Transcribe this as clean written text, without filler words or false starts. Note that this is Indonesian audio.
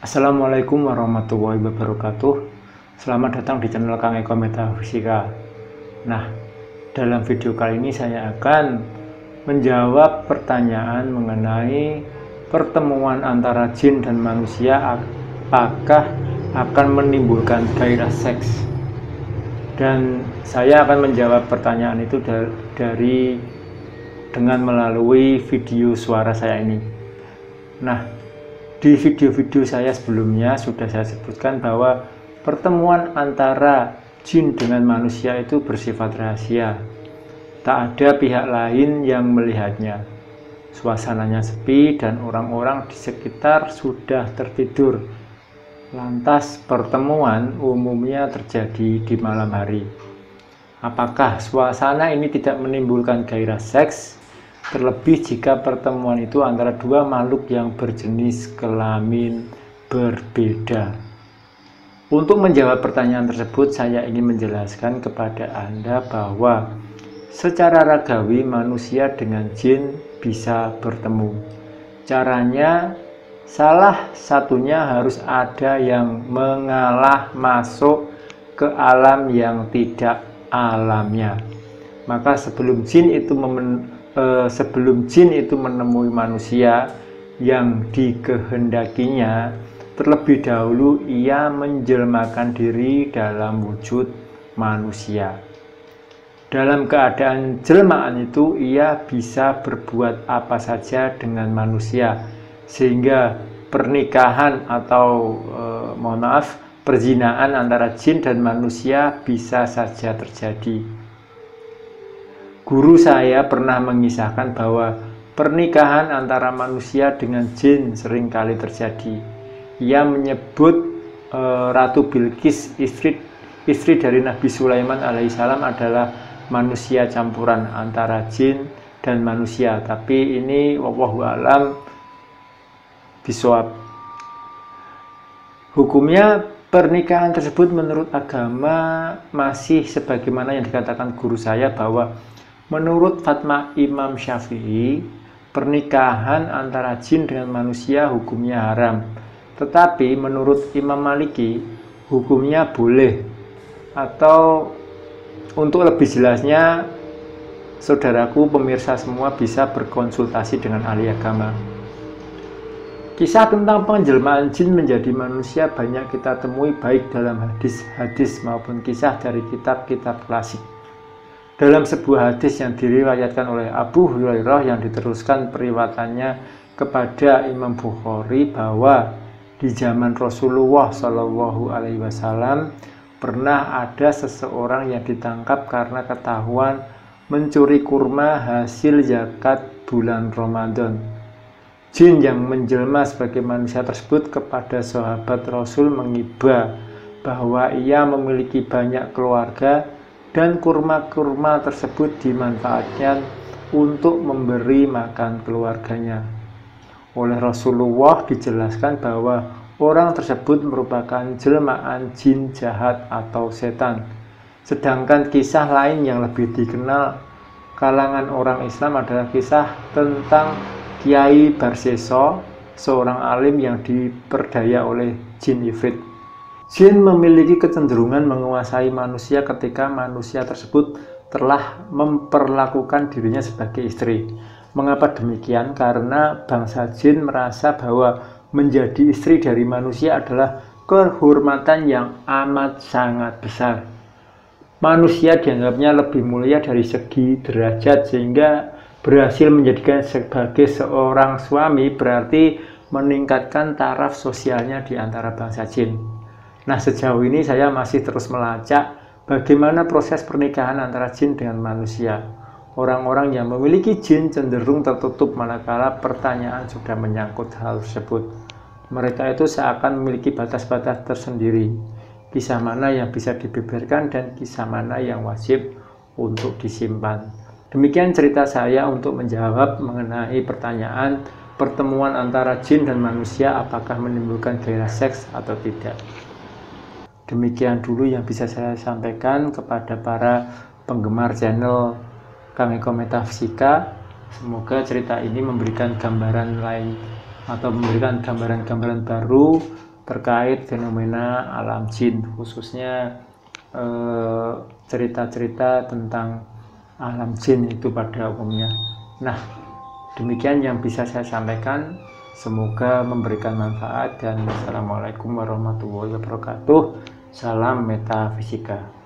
Assalamualaikum warahmatullahi wabarakatuh. Selamat datang di channel Kang Eko Metafisika. Nah, dalam video kali ini saya akan menjawab pertanyaan mengenai pertemuan antara jin dan manusia apakah akan menimbulkan gairah seks. Dan saya akan menjawab pertanyaan itu dengan melalui video suara saya ini. Nah, di video-video saya sebelumnya sudah saya sebutkan bahwa pertemuan antara jin dengan manusia itu bersifat rahasia. Tak ada pihak lain yang melihatnya. Suasananya sepi dan orang-orang di sekitar sudah tertidur. Lantas pertemuan umumnya terjadi di malam hari. Apakah suasana ini tidak menimbulkan gairah seks? Terlebih jika pertemuan itu antara dua makhluk yang berjenis kelamin berbeda. Untuk menjawab pertanyaan tersebut, saya ingin menjelaskan kepada Anda bahwa secara ragawi manusia dengan jin bisa bertemu. Caranya, salah satunya harus ada yang mengalah masuk ke alam yang tidak alamnya. Maka sebelum jin itu menemui manusia yang dikehendakinya, terlebih dahulu ia menjelmakan diri dalam wujud manusia. Dalam keadaan jelmaan itu ia bisa berbuat apa saja dengan manusia, sehingga pernikahan atau perzinahan antara jin dan manusia bisa saja terjadi. Guru saya pernah mengisahkan bahwa pernikahan antara manusia dengan jin sering kali terjadi. Ia menyebut Ratu Bilqis, istri dari Nabi Sulaiman alaihissalam, adalah manusia campuran antara jin dan manusia. Tapi ini wallahu a'lam bishawab. Hukumnya pernikahan tersebut menurut agama masih sebagaimana yang dikatakan guru saya, bahwa menurut fatwa Imam Syafi'i, pernikahan antara jin dengan manusia hukumnya haram. Tetapi menurut Imam Maliki, hukumnya boleh. Atau untuk lebih jelasnya, saudaraku pemirsa semua bisa berkonsultasi dengan ahli agama. Kisah tentang penjelmaan jin menjadi manusia banyak kita temui baik dalam hadis-hadis maupun kisah dari kitab-kitab klasik. Dalam sebuah hadis yang diriwayatkan oleh Abu Hurairah yang diteruskan periwayatannya kepada Imam Bukhari, bahwa di zaman Rasulullah Shallallahu Alaihi Wasallam pernah ada seseorang yang ditangkap karena ketahuan mencuri kurma hasil zakat bulan Ramadan. Jin yang menjelma sebagai manusia tersebut kepada sahabat Rasul mengiba bahwa ia memiliki banyak keluarga dan kurma-kurma tersebut dimanfaatkan untuk memberi makan keluarganya. Oleh Rasulullah dijelaskan bahwa orang tersebut merupakan jelmaan jin jahat atau setan. Sedangkan kisah lain yang lebih dikenal kalangan orang Islam adalah kisah tentang Kiai Barseso, seorang alim yang diperdaya oleh jin ifrit. Jin memiliki kecenderungan menguasai manusia ketika manusia tersebut telah memperlakukan dirinya sebagai istri. Mengapa demikian? Karena bangsa jin merasa bahwa menjadi istri dari manusia adalah kehormatan yang amat sangat besar. Manusia dianggapnya lebih mulia dari segi derajat, sehingga berhasil menjadikan sebagai seorang suami berarti meningkatkan taraf sosialnya di antara bangsa jin. Nah, sejauh ini saya masih terus melacak bagaimana proses pernikahan antara jin dengan manusia. Orang-orang yang memiliki jin cenderung tertutup manakala pertanyaan sudah menyangkut hal tersebut. Mereka itu seakan memiliki batas-batas tersendiri. Kisah mana yang bisa dibeberkan dan kisah mana yang wajib untuk disimpan. Demikian cerita saya untuk menjawab mengenai pertanyaan pertemuan antara jin dan manusia apakah menimbulkan gairah seks atau tidak. Demikian dulu yang bisa saya sampaikan kepada para penggemar channel Kang Eko Metafisika. Semoga cerita ini memberikan gambaran lain atau memberikan gambaran-gambaran baru terkait fenomena alam jin, khususnya cerita-cerita tentang alam jin itu pada umumnya. Nah, demikian yang bisa saya sampaikan. Semoga memberikan manfaat, dan Assalamualaikum warahmatullahi wabarakatuh. Salam metafisika.